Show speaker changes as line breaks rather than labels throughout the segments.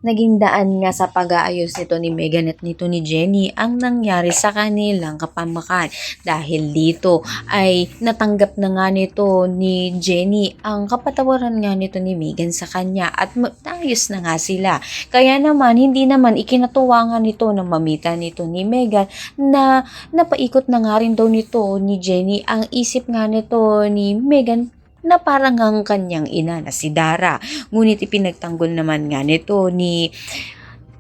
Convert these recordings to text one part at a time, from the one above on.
naging daan nga sa pag-aayos nito ni Megan at nito ni Jenny ang nangyari sa kanilang kapamakan. Dahil dito ay natanggap na nga nito ni Jenny ang kapatawaran nga nito ni Megan sa kanya at naayos na nga sila. Kaya naman hindi naman ikinatuwa nga nito na mamita nito ni Megan na napaikot na nga rin daw nito ni Jenny ang isip nga nito ni Megan na parang ang kanyang ina na si Dara. Ngunit ipinagtanggol naman nga nito ni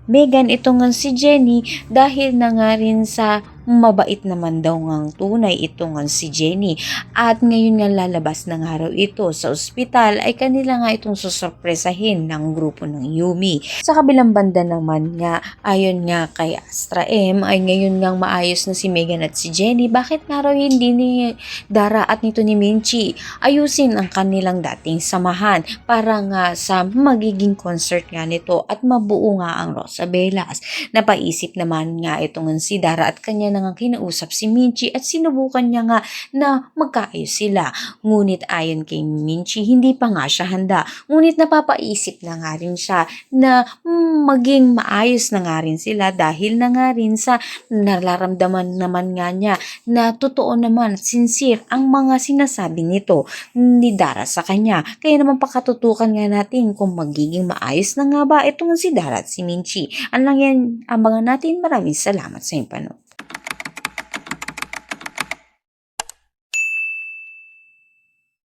Megan ito nga si Jenny dahil na nga rin sa mabait naman daw ngang tunay ito nga si Jenny. At ngayon nga lalabas ng araw ito sa ospital ay kanila nga itong susurpresahin ng grupo ng Yumi. Sa kabilang banda naman nga, ayon nga kay Astra M ay ngayon nga maayos na si Megan at si Jenny. Bakit nga raw hindi ni Dara at nito ni Minchi ayusin ang kanilang dating samahan para nga sa magiging concert nga nito at mabuo nga ang Rosabelas. Napaisip naman nga itong si Dara at kanya na nga kinausap si Minchi at sinubukan niya nga na magkaayos sila. Ngunit ayon kay Minchi, hindi pa nga siya handa. Ngunit napapaisip na nga rin siya na maging maayos na nga rin sila dahil na nga rin sa nararamdaman naman nga niya na totoo naman, sincere ang mga sinasabi nito ni Dara sa kanya. Kaya naman pakatutukan nga natin kung magiging maayos na nga ba itong si Dara at si Minchi. Ang lang yan, abangan natin. Maraming salamat sa iyong panood.